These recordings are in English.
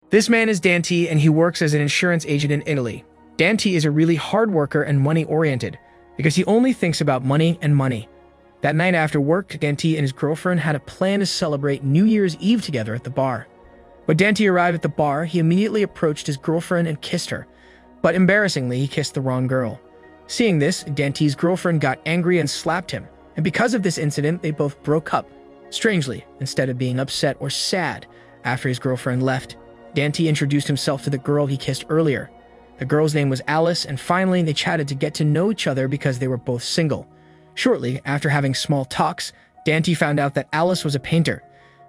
This man is Dante, and he works as an insurance agent in Italy. Dante is a really hard worker and money-oriented, because he only thinks about money and money. That night after work, Dante and his girlfriend had a plan to celebrate New Year's Eve together at the bar. When Dante arrived at the bar, he immediately approached his girlfriend and kissed her. But embarrassingly, he kissed the wrong girl. Seeing this, Dante's girlfriend got angry and slapped him, and because of this incident, they both broke up. Strangely, instead of being upset or sad after his girlfriend left, Dante introduced himself to the girl he kissed earlier. The girl's name was Alice, and finally they chatted to get to know each other because they were both single. Shortly after having small talks, Dante found out that Alice was a painter.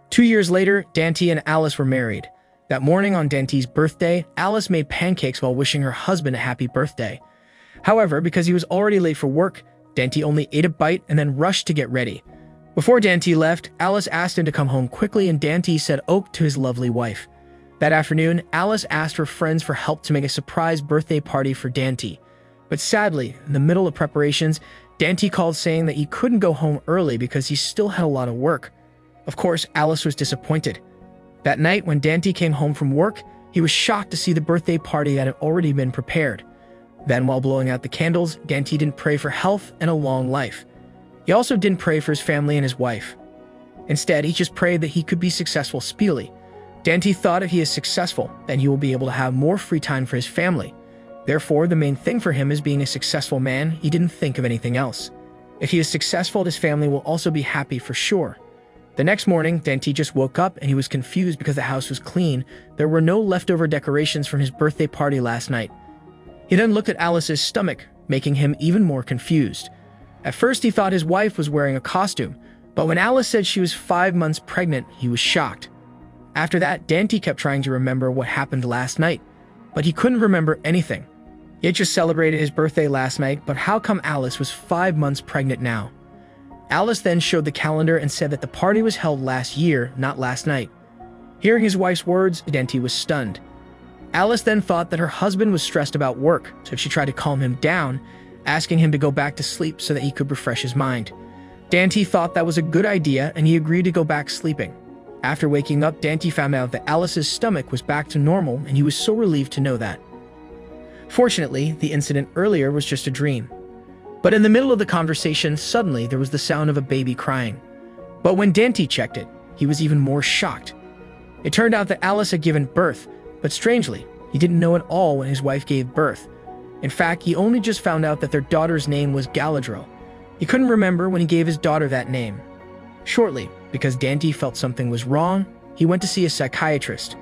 2 years later, Dante and Alice were married. That morning on Dante's birthday, Alice made pancakes while wishing her husband a happy birthday. However, because he was already late for work, Dante only ate a bite and then rushed to get ready. Before Dante left, Alice asked him to come home quickly, and Dante said "oak" to his lovely wife. That afternoon, Alice asked her friends for help to make a surprise birthday party for Dante. But sadly, in the middle of preparations, Dante called saying that he couldn't go home early because he still had a lot of work. Of course, Alice was disappointed. That night, when Dante came home from work, he was shocked to see the birthday party that had already been prepared. Then, while blowing out the candles, Dante didn't pray for health and a long life. He also didn't pray for his family and his wife. Instead, he just prayed that he could be successful speedily. Dante thought if he is successful, then he will be able to have more free time for his family. Therefore, the main thing for him is being a successful man. He didn't think of anything else. If he is successful, his family will also be happy for sure. The next morning, Dante just woke up and he was confused because the house was clean. There were no leftover decorations from his birthday party last night. He then looked at Alice's stomach, making him even more confused. At first, he thought his wife was wearing a costume, but when Alice said she was 5 months pregnant, he was shocked. After that, Dante kept trying to remember what happened last night, but he couldn't remember anything. He had just celebrated his birthday last night, but how come Alice was 5 months pregnant now? Alice then showed the calendar and said that the party was held last year, not last night. Hearing his wife's words, Dante was stunned. Alice then thought that her husband was stressed about work, so she tried to calm him down, asking him to go back to sleep so that he could refresh his mind. Dante thought that was a good idea, and he agreed to go back sleeping. After waking up, Dante found out that Alice's stomach was back to normal, and he was so relieved to know that. Fortunately, the incident earlier was just a dream. But in the middle of the conversation, suddenly there was the sound of a baby crying. But when Dante checked it, he was even more shocked. It turned out that Alice had given birth, but strangely, he didn't know at all when his wife gave birth. In fact, he only just found out that their daughter's name was Galadriel. He couldn't remember when he gave his daughter that name. Shortly, because Dante felt something was wrong, he went to see a psychiatrist.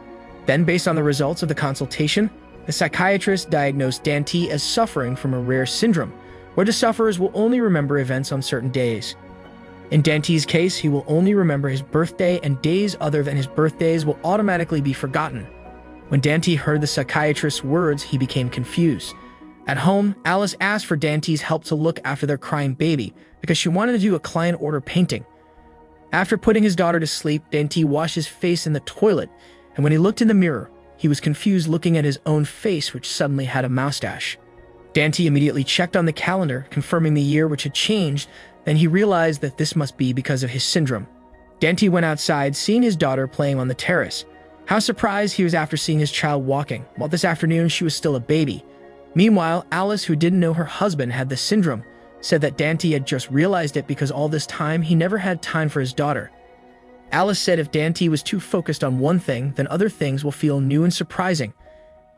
Then, based on the results of the consultation, the psychiatrist diagnosed Dante as suffering from a rare syndrome, where the sufferers will only remember events on certain days. In Dante's case, he will only remember his birthday, and days other than his birthdays will automatically be forgotten. When Dante heard the psychiatrist's words, he became confused. At home, Alice asked for Dante's help to look after their crying baby because she wanted to do a client order painting. After putting his daughter to sleep, Dante washed his face in the toilet, and when he looked in the mirror, he was confused looking at his own face, which suddenly had a mustache. Dante immediately checked on the calendar, confirming the year which had changed. Then he realized that this must be because of his syndrome. Dante went outside, seeing his daughter playing on the terrace. How surprised he was after seeing his child walking, while this afternoon she was still a baby. Meanwhile, Alice, who didn't know her husband had the syndrome, said that Dante had just realized it because all this time he never had time for his daughter. Alice said if Dante was too focused on one thing, then other things will feel new and surprising.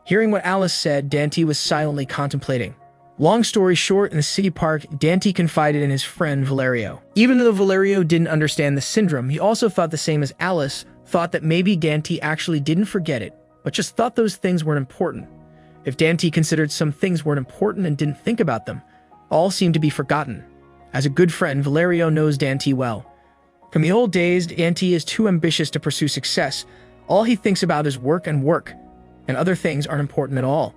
Hearing what Alice said, Dante was silently contemplating. Long story short, in the city park, Dante confided in his friend Valerio. Even though Valerio didn't understand the syndrome, he also thought the same as Alice, thought that maybe Dante actually didn't forget it, but just thought those things weren't important. If Dante considered some things weren't important and didn't think about them, all seemed to be forgotten. As a good friend, Valerio knows Dante well. From the old days, Dante is too ambitious to pursue success. All he thinks about is work, and other things aren't important at all.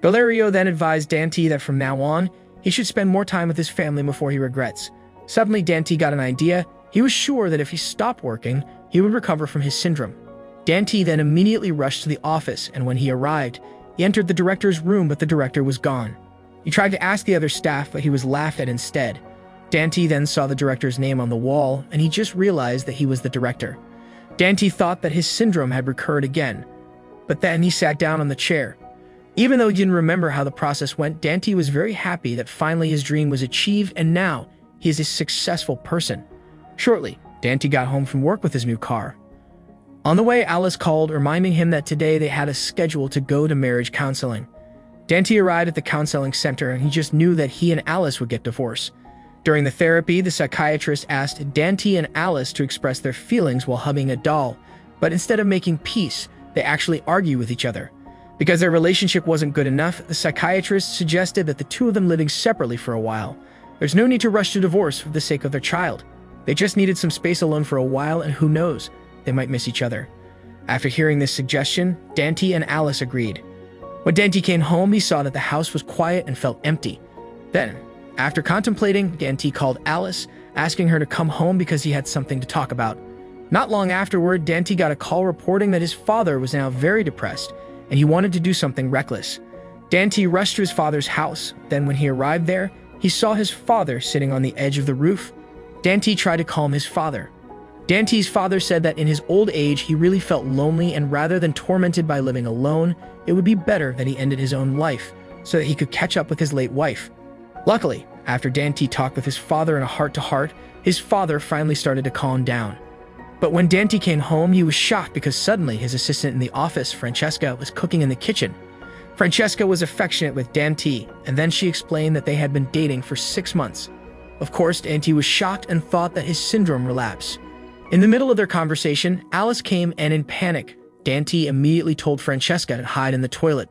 Valerio then advised Dante that from now on, he should spend more time with his family before he regrets. Suddenly, Dante got an idea. He was sure that if he stopped working, he would recover from his syndrome. Dante then immediately rushed to the office, and when he arrived, he entered the director's room, but the director was gone. He tried to ask the other staff, but he was laughed at instead. Dante then saw the director's name on the wall, and he just realized that he was the director. Dante thought that his syndrome had recurred again. but then he sat down on the chair. Even though he didn't remember how the process went, Dante was very happy that finally his dream was achieved and now he is a successful person. Shortly, Dante got home from work with his new car. On the way, Alice called, reminding him that today they had a schedule to go to marriage counseling. Dante arrived at the counseling center and he just knew that he and Alice would get divorced. During the therapy, the psychiatrist asked Dante and Alice to express their feelings while hugging a doll, but instead of making peace, they actually argue with each other. Because their relationship wasn't good enough, the psychiatrist suggested that the two of them living separately for a while. There's no need to rush to divorce for the sake of their child. They just needed some space alone for a while, and who knows, they might miss each other. After hearing this suggestion, Dante and Alice agreed. When Dante came home, he saw that the house was quiet and felt empty. Then, after contemplating, Dante called Alice, asking her to come home because he had something to talk about. Not long afterward, Dante got a call reporting that his father was now very depressed, and he wanted to do something reckless. Dante rushed to his father's house. Then when he arrived there, he saw his father sitting on the edge of the roof. Dante tried to calm his father. Dante's father said that in his old age, he really felt lonely, and rather than tormented by living alone, it would be better that he ended his own life so that he could catch up with his late wife. Luckily, after Dante talked with his father in a heart-to-heart, his father finally started to calm down. But when Dante came home, he was shocked because suddenly his assistant in the office, Francesca, was cooking in the kitchen. Francesca was affectionate with Dante, and then she explained that they had been dating for 6 months. Of course, Dante was shocked and thought that his syndrome relapsed. In the middle of their conversation, Alice came and in panic, Dante immediately told Francesca to hide in the toilet.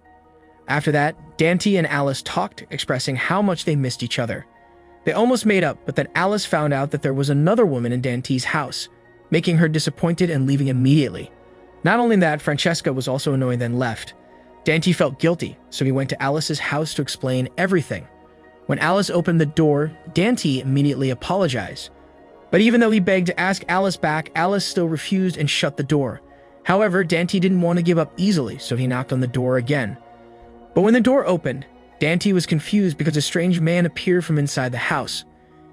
After that, Dante and Alice talked, expressing how much they missed each other. They almost made up, but then Alice found out that there was another woman in Dante's house, making her disappointed and leaving immediately. Not only that, Francesca was also annoyed and left. Dante felt guilty, so he went to Alice's house to explain everything. When Alice opened the door, Dante immediately apologized. But even though he begged to ask Alice back, Alice still refused and shut the door. However, Dante didn't want to give up easily, so he knocked on the door again. But when the door opened, Dante was confused because a strange man appeared from inside the house.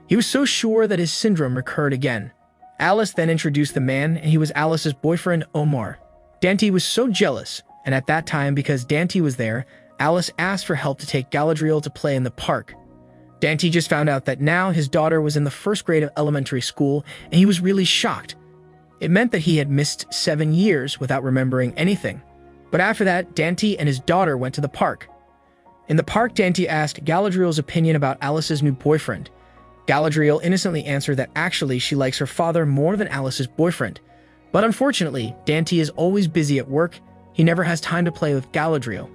He was so sure that his syndrome recurred again. Alice then introduced the man, and he was Alice's boyfriend, Omar. Dante was so jealous, and at that time, because Dante was there, Alice asked for help to take Galadriel to play in the park. Dante just found out that now his daughter was in the 1st grade of elementary school, and he was really shocked. It meant that he had missed 7 years without remembering anything. But after that, Dante and his daughter went to the park. In the park, Dante asked Galadriel's opinion about Alice's new boyfriend. Galadriel innocently answered that actually she likes her father more than Alice's boyfriend. But unfortunately, Dante is always busy at work. He never has time to play with Galadriel.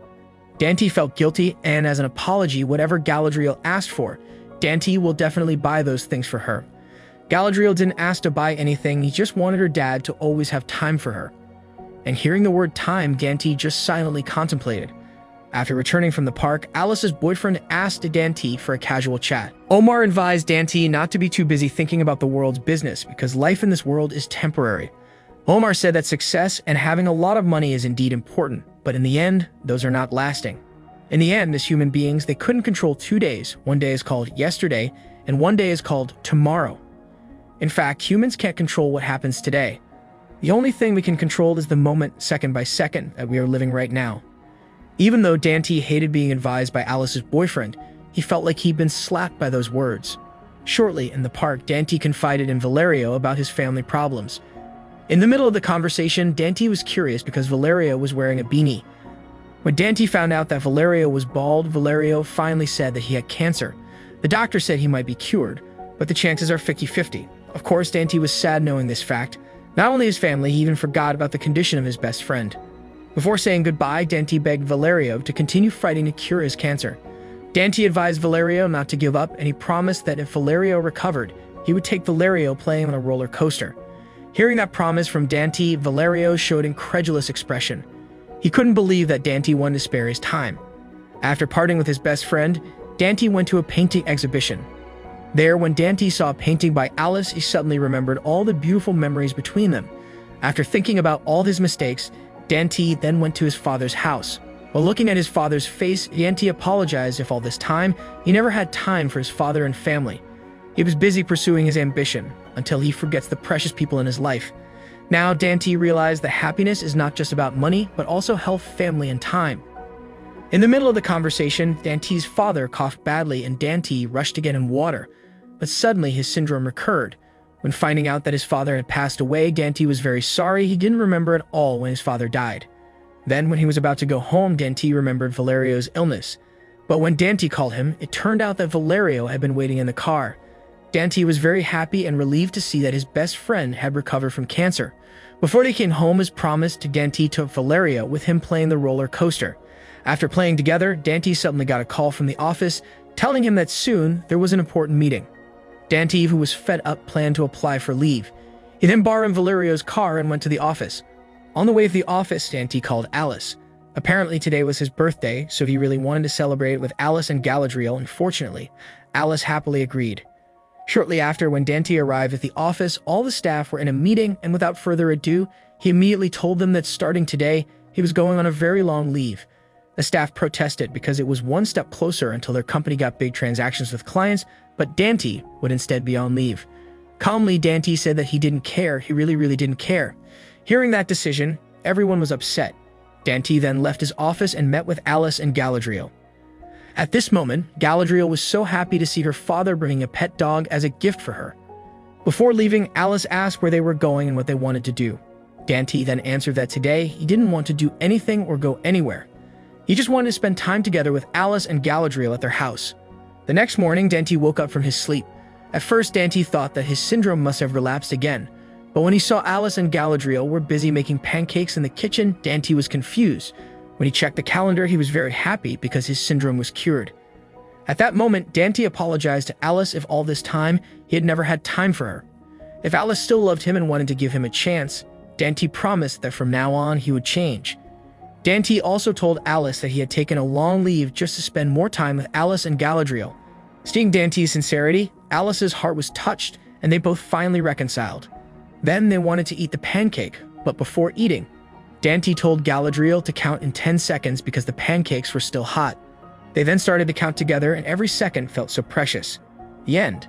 Dante felt guilty, and as an apology, whatever Galadriel asked for, Dante will definitely buy those things for her. Galadriel didn't ask to buy anything, he just wanted her dad to always have time for her. And hearing the word time, Dante just silently contemplated. After returning from the park, Alice's boyfriend asked Dante for a casual chat. Omar advised Dante not to be too busy thinking about the world's business because life in this world is temporary. Omar said that success and having a lot of money is indeed important, but in the end, those are not lasting. In the end, as human beings, they couldn't control 2 days. One day is called yesterday, and one day is called tomorrow. In fact, humans can't control what happens today. The only thing we can control is the moment, second by second, that we are living right now. Even though Dante hated being advised by Alice's boyfriend, he felt like he'd been slapped by those words. Shortly, in the park, Dante confided in Valerio about his family problems. In the middle of the conversation, Dante was curious because Valerio was wearing a beanie. When Dante found out that Valerio was bald, Valerio finally said that he had cancer. The doctor said he might be cured, but the chances are 50-50. Of course, Dante was sad knowing this fact. Not only his family, he even forgot about the condition of his best friend. Before saying goodbye, Dante begged Valerio to continue fighting to cure his cancer. Dante advised Valerio not to give up, and he promised that if Valerio recovered, he would take Valerio playing on a roller coaster. Hearing that promise from Dante, Valerio showed incredulous expression. He couldn't believe that Dante wanted to spare his time. After parting with his best friend, Dante went to a painting exhibition. There, when Dante saw a painting by Alice, he suddenly remembered all the beautiful memories between them. After thinking about all his mistakes, Dante then went to his father's house. While looking at his father's face, Dante apologized if all this time, he never had time for his father and family. He was busy pursuing his ambition, until he forgets the precious people in his life. Now, Dante realized that happiness is not just about money, but also health, family, and time. In the middle of the conversation, Dante's father coughed badly and Dante rushed to get him water, but suddenly his syndrome recurred. When finding out that his father had passed away, Dante was very sorry. He didn't remember at all when his father died. Then, when he was about to go home, Dante remembered Valerio's illness. But when Dante called him, it turned out that Valerio had been waiting in the car. Dante was very happy and relieved to see that his best friend had recovered from cancer. Before they came home, as promised, Dante took Valerio with him playing the roller coaster. After playing together, Dante suddenly got a call from the office telling him that soon there was an important meeting. Dante, who was fed up, planned to apply for leave. He then borrowed Valerio's car and went to the office. On the way to the office, Dante called Alice. Apparently today was his birthday, so he really wanted to celebrate with Alice and Galadriel, and fortunately, Alice happily agreed. Shortly after, when Dante arrived at the office, all the staff were in a meeting, and without further ado, he immediately told them that starting today, he was going on a very long leave. The staff protested because it was one step closer until their company got big transactions with clients, but Dante would instead be on leave. Calmly, Dante said that he didn't care. He really didn't care. Hearing that decision, everyone was upset. Dante then left his office and met with Alice and Galadriel. At this moment, Galadriel was so happy to see her father bringing a pet dog as a gift for her. Before leaving, Alice asked where they were going and what they wanted to do. Dante then answered that today he didn't want to do anything or go anywhere. He just wanted to spend time together with Alice and Galadriel at their house. The next morning, Dante woke up from his sleep. At first, Dante thought that his syndrome must have relapsed again. But when he saw Alice and Galadriel were busy making pancakes in the kitchen, Dante was confused. When he checked the calendar, he was very happy because his syndrome was cured. At that moment, Dante apologized to Alice if all this time he had never had time for her. If Alice still loved him and wanted to give him a chance, Dante promised that from now on he would change. Dante also told Alice that he had taken a long leave just to spend more time with Alice and Galadriel. Seeing Dante's sincerity, Alice's heart was touched and they both finally reconciled. Then they wanted to eat the pancake, but before eating, Dante told Galadriel to count in 10 seconds because the pancakes were still hot. They then started to count together and every second felt so precious. The end.